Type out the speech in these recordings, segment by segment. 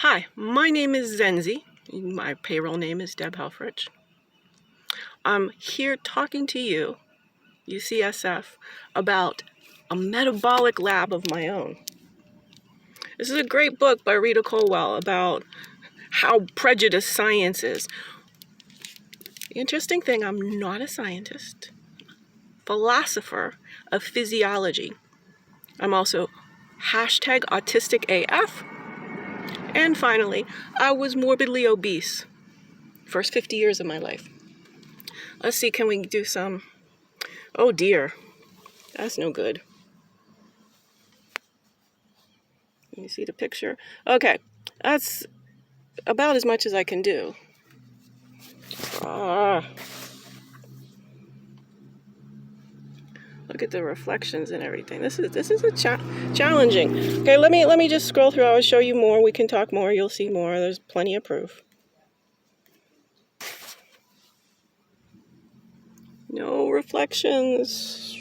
Hi, my name is Zenzi. My payroll name is Deb Helfrich. I'm here talking to you, UCSF, about a metabolic lab of my own. This is a great book by Rita Colwell about how prejudiced science is. The interesting thing, I'm not a scientist, philosopher of physiology. I'm also #autisticAF. And finally, I was morbidly obese. First 50 years of my life. Let's see, can we do some... Oh dear, that's no good. Let me see the picture. Okay, that's about as much as I can do. Look at the reflections and everything. This is a challenging. Okay, let me just scroll through. I will show you more. We can talk more. You'll see more. There's plenty of proof. No reflections.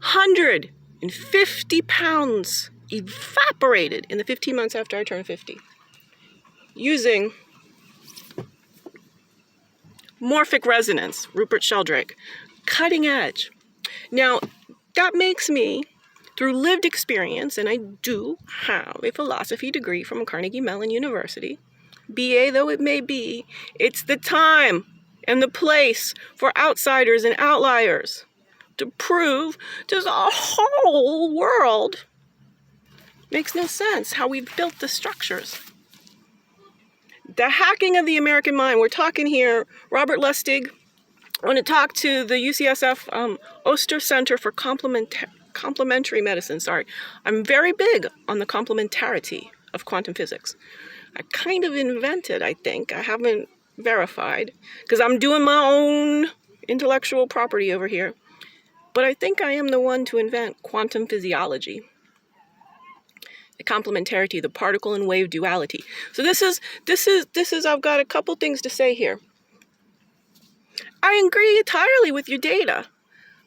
150 pounds evaporated in the 15 months after I turned 50. Using morphic resonance, Rupert Sheldrake. Cutting edge. Now, that makes me, through lived experience, and I do have a philosophy degree from Carnegie Mellon University, BA though it may be, it's the time and the place for outsiders and outliers to prove to the whole world. Makes no sense how we've built the structures. The hacking of the American mind. We're talking here, Robert Lustig. I want to talk to the UCSF Oster Center for Complementary Medicine. Sorry, I'm very big on the complementarity of quantum physics. I kind of invented, I think. I haven't verified because I'm doing my own intellectual property over here. But I think I am the one to invent quantum physiology. The complementarity, the particle and wave duality. So this is. I've got a couple things to say here. I agree entirely with your data.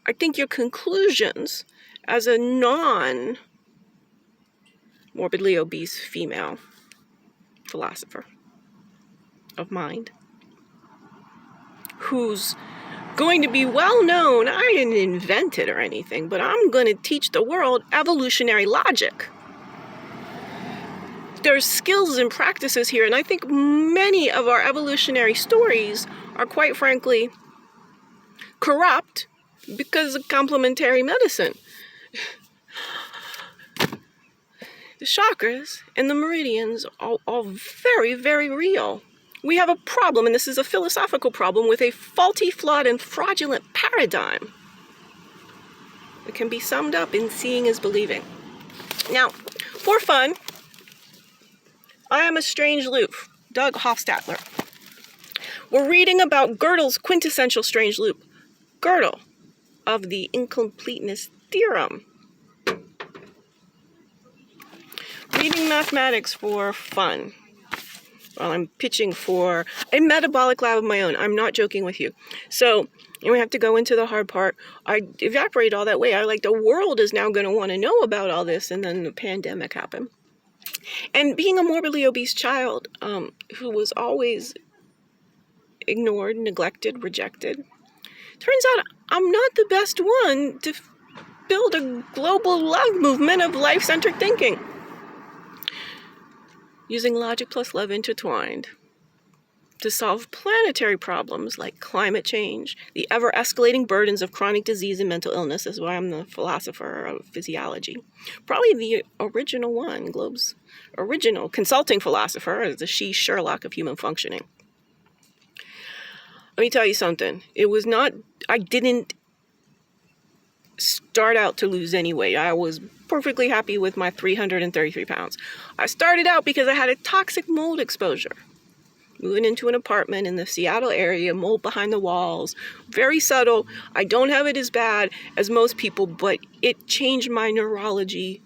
I think your conclusions as a non-morbidly obese female philosopher of mind who's going to be well known. I didn't invent it or anything, but I'm going to teach the world evolutionary logic. There's skills and practices here, and I think many of our evolutionary stories are quite frankly corrupt because of complementary medicine. The chakras and the meridians are all very, very real. We have a problem, and this is a philosophical problem, with a faulty, flawed, and fraudulent paradigm. It can be summed up in seeing is believing. Now, for fun, I am a strange loof, Doug Hofstadter. We're reading about Gödel's quintessential strange loop, Gödel, of the incompleteness theorem. Reading mathematics for fun. Well, I'm pitching for a metabolic lab of my own. I'm not joking with you. So, we have to go into the hard part. I evaporate all that way. I like the world is now going to want to know about all this, and then the pandemic happened. And being a morbidly obese child who was always ignored, neglected, rejected, turns out I'm not the best one to build a global love movement of life-centered thinking. Using logic plus love intertwined to solve planetary problems like climate change, the ever-escalating burdens of chronic disease and mental illness. Is why I'm the philosopher of physiology. Probably the original one, Globe's original consulting philosopher, the she Sherlock of human functioning. Let me tell you something. I didn't start out to lose any weight. I was perfectly happy with my 333 pounds. I started out because I had a toxic mold exposure. Moving into an apartment in the Seattle area, mold behind the walls, very subtle. I don't have it as bad as most people, but it changed my neurology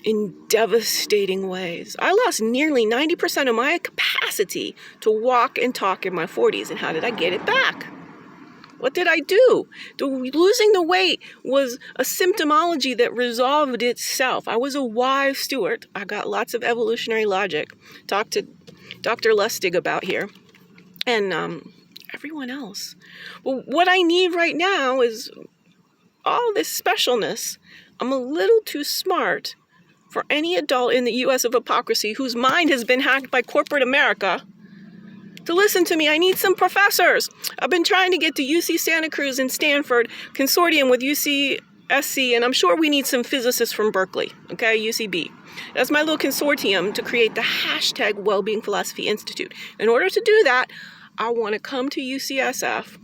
in devastating ways. I lost nearly 90% of my capacity to walk and talk in my 40s. And how did I get it back? What did I do? Losing the weight was a symptomology that resolved itself. I was a wise steward. I got lots of evolutionary logic. Talked to Dr. Lustig about here. And everyone else. Well, what I need right now is all this specialness. I'm a little too smart for any adult in the U.S. of hypocrisy whose mind has been hacked by corporate America to listen to me. I need some professors. I've been trying to get to UC Santa Cruz and Stanford consortium with UCSC, and I'm sure we need some physicists from Berkeley, okay, UCB. That's my little consortium to create the hashtag Wellbeing Philosophy Institute. In order to do that, I want to come to UCSF,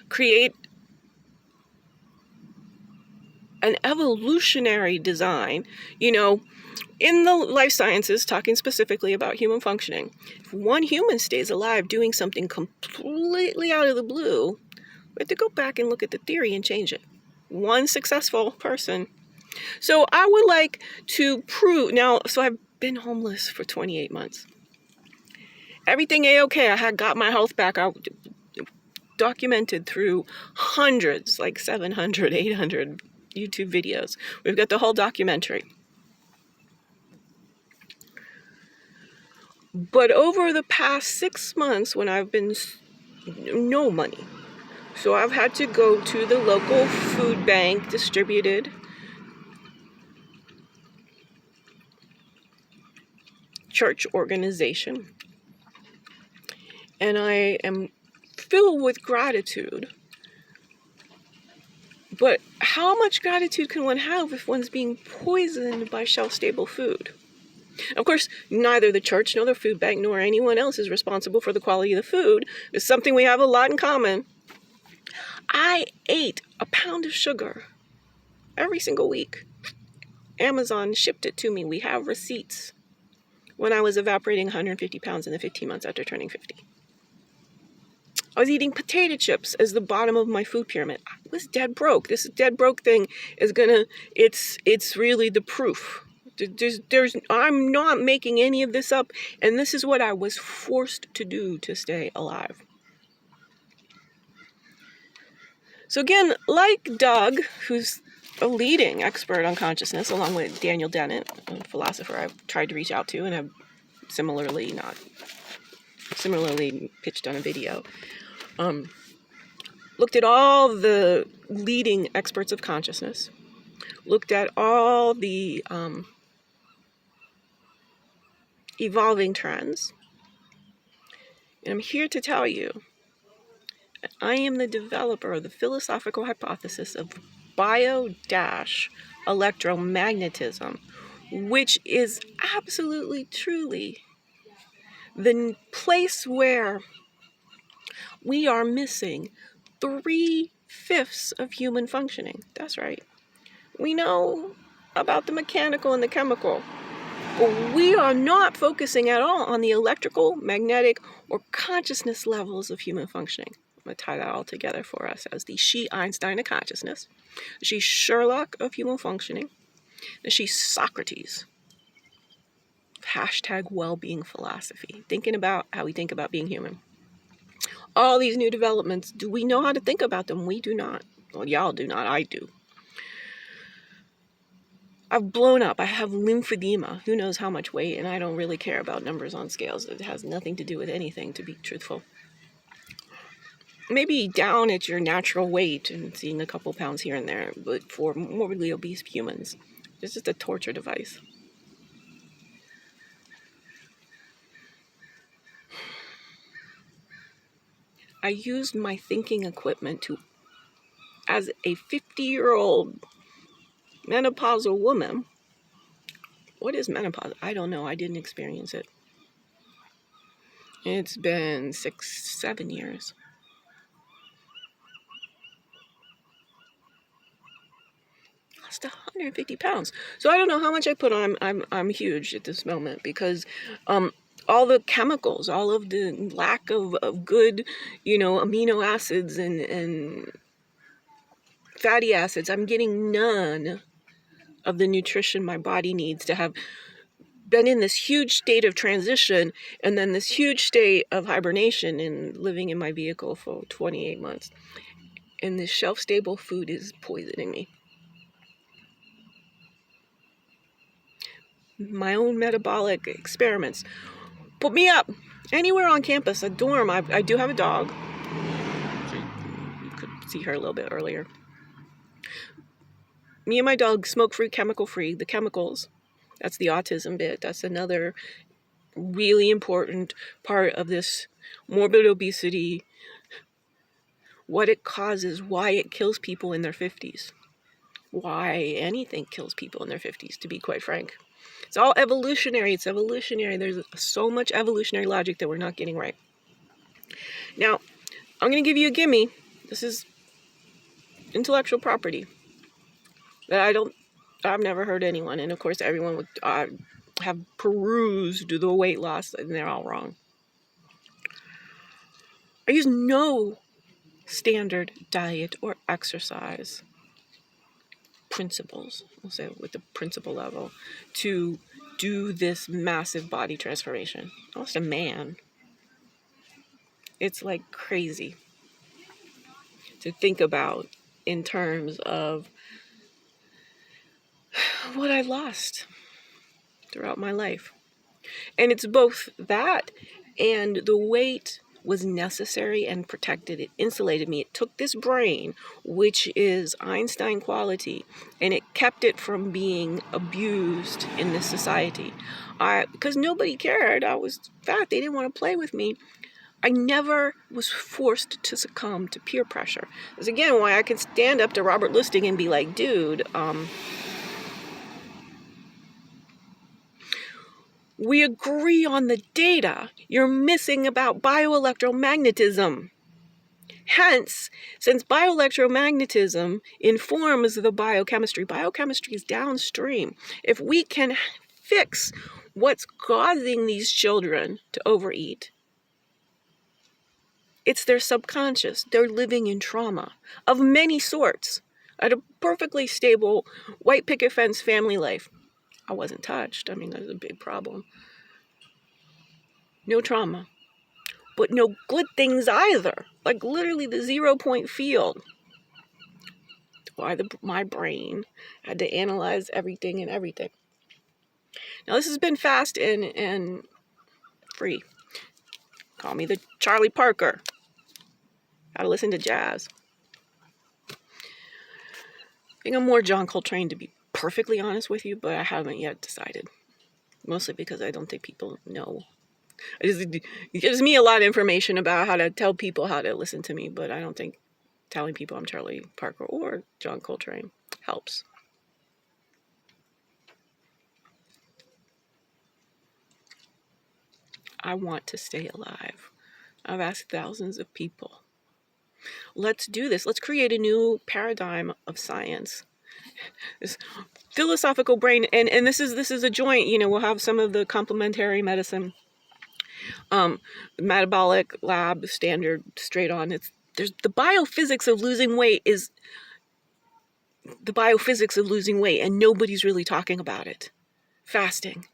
create an evolutionary design, in the life sciences, talking specifically about human functioning. If one human stays alive doing something completely out of the blue, we have to go back and look at the theory and change it. One successful person. So I would like to prove, so I've been homeless for 28 months. Everything A-okay. I had got my health back. I documented through hundreds, like 700, 800 YouTube videos. We've got the whole documentary. But over the past 6 months, when I've been no money, so I've had to go to the local food bank distributed church organization, and I am filled with gratitude. But how much gratitude can one have if one's being poisoned by shelf-stable food? Of course, neither the church nor the food bank nor anyone else is responsible for the quality of the food. It's something we have a lot in common. I ate a pound of sugar every single week. Amazon shipped it to me. We have receipts. When I was evaporating 150 pounds in the 15 months after turning 50. I was eating potato chips as the bottom of my food pyramid. I was dead broke. This dead broke thing is it's really the proof. I'm not making any of this up, and this is what I was forced to do to stay alive. So again, like Doug, who's a leading expert on consciousness, along with Daniel Dennett, a philosopher I've tried to reach out to and have similarly pitched on a video, looked at all the leading experts of consciousness, looked at all the evolving trends, and I'm here to tell you I am the developer of the philosophical hypothesis of bio-electromagnetism, which is absolutely, truly the place where we are missing 3/5 of human functioning. That's right. We know about the mechanical and the chemical, but we are not focusing at all on the electrical, magnetic, or consciousness levels of human functioning. I'm going to tie that all together for us as the she-Einstein of consciousness, the she-Sherlock of human functioning, the she-Socrates of hashtag well-being philosophy, thinking about how we think about being human. All these new developments, do we know how to think about them? We do not. Well, y'all do not. I do. I've blown up. I have lymphedema. Who knows how much weight, and I don't really care about numbers on scales. It has nothing to do with anything, to be truthful. Maybe down at your natural weight and seeing a couple pounds here and there, but for morbidly obese humans, it's just a torture device. I used my thinking equipment as a 50-year-old menopausal woman. What is menopause? I don't know. I didn't experience it. It's been 6-7 years. Lost 150 pounds. So I don't know how much I put on. I'm huge at this moment because all the chemicals, all of the lack of good, amino acids and fatty acids, I'm getting none of the nutrition my body needs to have been in this huge state of transition and then this huge state of hibernation and living in my vehicle for 28 months. And this shelf-stable food is poisoning me. My own metabolic experiments. Put me up anywhere on campus, a dorm. I do have a dog. You could see her a little bit earlier. Me and my dog, smoke-free, chemical-free. The chemicals, that's the autism bit. That's another really important part of this morbid obesity, what it causes, why it kills people in their 50s. Why anything kills people in their 50s, to be quite frank. It's all evolutionary. It's evolutionary. There's so much evolutionary logic that we're not getting right. Now, I'm going to give you a gimme. This is intellectual property that I've never heard anyone, and of course everyone would have perused the weight loss, and they're all wrong. I use no standard diet or exercise principles, we'll say with the principle level, to do this massive body transformation. I lost a man. It's like crazy to think about in terms of what I lost throughout my life. And it's both that and the weight was necessary and protected. It insulated me. It took this brain, which is Einstein quality, and it kept it from being abused in this society. Because nobody cared. I was fat. They didn't want to play with me. I never was forced to succumb to peer pressure. That's again why I can stand up to Robert Lustig and be like, dude, we agree on the data. You're missing about bioelectromagnetism. Hence, since bioelectromagnetism informs the biochemistry is downstream. If we can fix what's causing these children to overeat, it's their subconscious. They're living in trauma of many sorts. I had a perfectly stable white picket fence family life. I wasn't touched. I mean, that's a big problem. No trauma. But no good things either. Like literally the 0 point field. Why my brain had to analyze everything and everything. Now this has been fast and free. Call me the Charlie Parker. Gotta listen to jazz. I think I'm more John Coltrane, to be perfectly honest with you, but I haven't yet decided. Mostly because I don't think people know. It gives me a lot of information about how to tell people how to listen to me, but I don't think telling people I'm Charlie Parker or John Coltrane helps. I want to stay alive. I've asked thousands of people. Let's do this. Let's create a new paradigm of science. This philosophical brain, and this is a joint. We'll have some of the complementary medicine, metabolic lab standard straight on. There's the biophysics of losing weight and nobody's really talking about it. Fasting.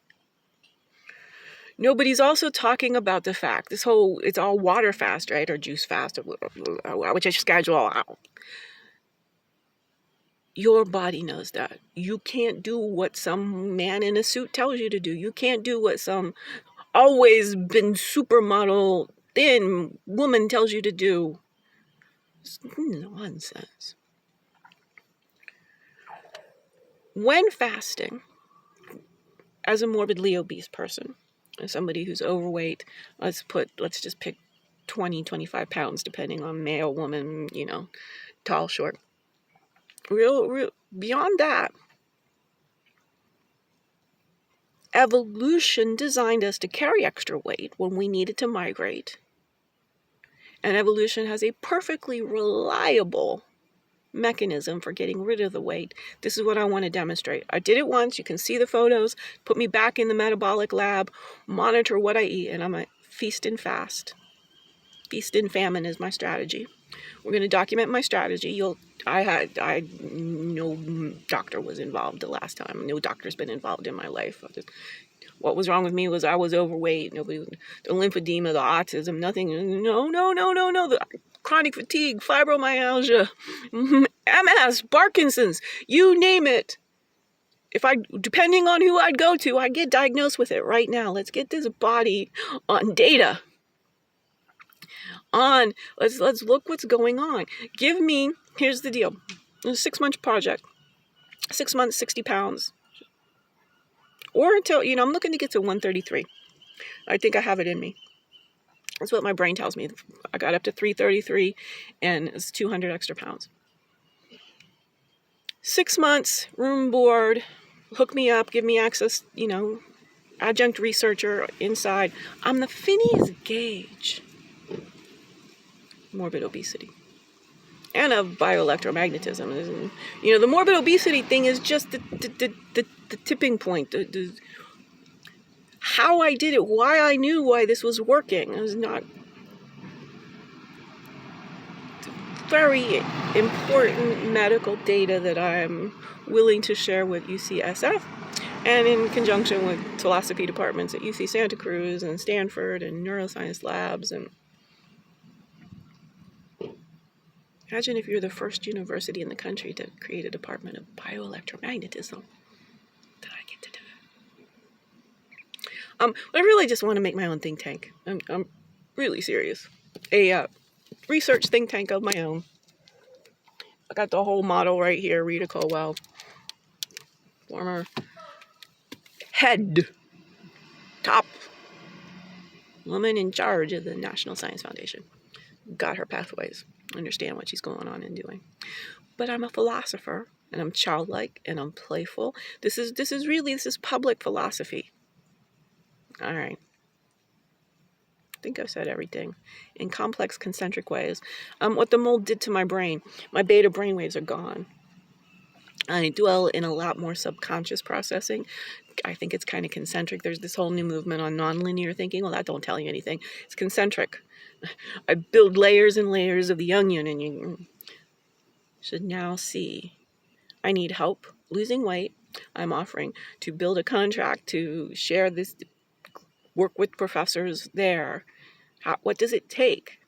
Nobody's also talking about the fact, it's all water fast, right? Or juice fast, or which I schedule out. Your body knows that. You can't do what some man in a suit tells you to do. You can't do what some always been supermodel thin woman tells you to do. It's nonsense. When fasting, as a morbidly obese person, as somebody who's overweight, let's just pick 20, 25 pounds, depending on male, woman, tall, short. Real, beyond that, evolution designed us to carry extra weight when we needed to migrate. And evolution has a perfectly reliable mechanism for getting rid of the weight. This is what I want to demonstrate. I did it once. You can see the photos. Put me back in the metabolic lab. Monitor what I eat. And I'm a feast and fast. Feast and famine is my strategy. We're going to document my strategy. No doctor was involved the last time. No doctor's been involved in my life. What was wrong with me was I was overweight. Nobody, the lymphedema, the autism, nothing. No. The chronic fatigue, fibromyalgia, MS, Parkinson's, you name it. Depending on who I'd go to, I'd get diagnosed with it right now. Let's get this body on data. Let's look what's going on. Here's the deal. It's a 6-month project. 6 months, 60 pounds. Or until, I'm looking to get to 133. I think I have it in me. That's what my brain tells me. I got up to 333 and it's 200 extra pounds. 6 months, room board, hook me up, give me access, adjunct researcher inside. I'm the Phineas Gage. Morbid obesity. And of bioelectromagnetism. The morbid obesity thing is just the tipping point. How I did it, why I knew why this was working. It was not very important medical data that I'm willing to share with UCSF and in conjunction with philosophy departments at UC Santa Cruz and Stanford and neuroscience labs. And imagine if you're the first university in the country to create a department of bioelectromagnetism. That I get to do it. I really just want to make my own think tank. I'm really serious. A research think tank of my own. I got the whole model right here. Rita Colwell, former top woman in charge of the National Science Foundation. Got her pathways. Understand what she's going on and doing. But I'm a philosopher, and I'm childlike, and I'm playful. This is public philosophy. All right. I think I've said everything in complex concentric ways. What the mold did to my brain, my beta brainwaves are gone. I dwell in a lot more subconscious processing. I think it's kind of concentric. There's this whole new movement on nonlinear thinking. Well, that don't tell you anything. It's concentric. I build layers and layers of the onion, and you should now see. I need help losing weight. I'm offering to build a contract to share this, work with professors there. What does it take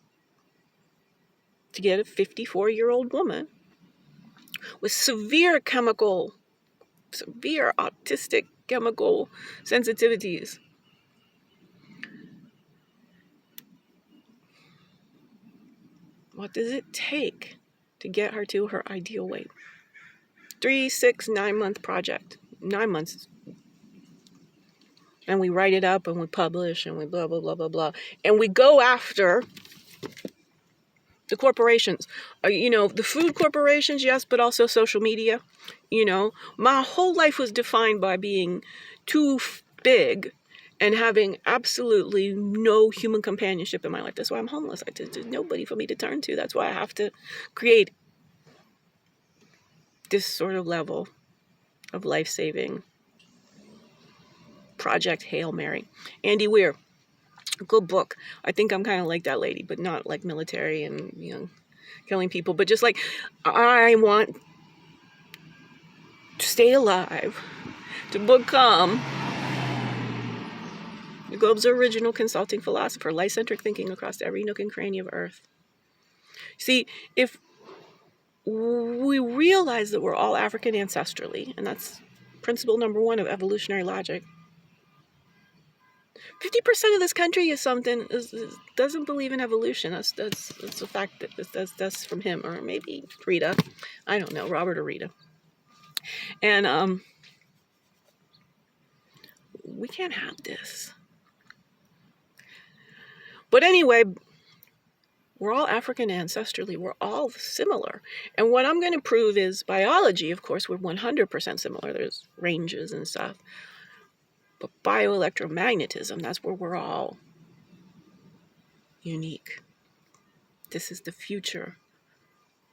to get a 54-year-old woman with severe autistic chemical sensitivities? What does it take to get her to her ideal weight? 3, 6, 9-month project. 9 months. And we write it up and we publish and we blah, blah, blah, blah, blah. And we go after the corporations. The food corporations, yes, but also social media. My whole life was defined by being too big and having absolutely no human companionship in my life. That's why I'm homeless. There's nobody for me to turn to. That's why I have to create this sort of level of life-saving Project Hail Mary. Andy Weir, good book. I think I'm kind of like that lady, but not like military and, killing people, but just like I want to stay alive, to become the globe's original consulting philosopher, life-centric thinking across every nook and cranny of Earth. See, if we realize that we're all African ancestrally, and that's principle number 1 of evolutionary logic. 50% of this country doesn't believe in evolution. That's a fact. That's from him, or maybe Rita. I don't know, Robert or Rita. And we can't have this. But anyway, we're all African ancestrally. We're all similar. And what I'm going to prove is biology, of course, we're 100% similar. There's ranges and stuff. But bioelectromagnetism, that's where we're all unique. This is the future.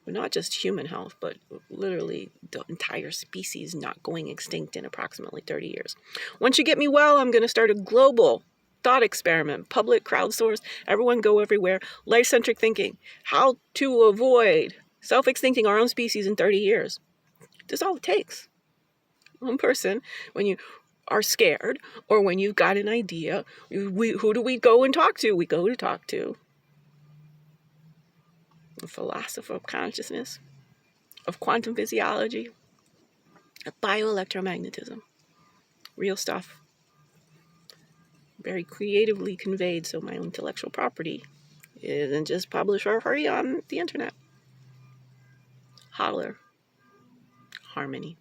Not just human health, but literally the entire species not going extinct in approximately 30 years. Once you get me well, I'm going to start a global thought experiment, public crowdsource, everyone go everywhere, life-centric thinking, how to avoid self-extincting our own species in 30 years. That's all it takes. One person, when you are scared or when you've got an idea, who do we go and talk to? We go to talk to a philosopher of consciousness, of quantum physiology, of bioelectromagnetism. Real stuff. Very creatively conveyed, so my intellectual property isn't just published for free on the internet. Holler. Harmony.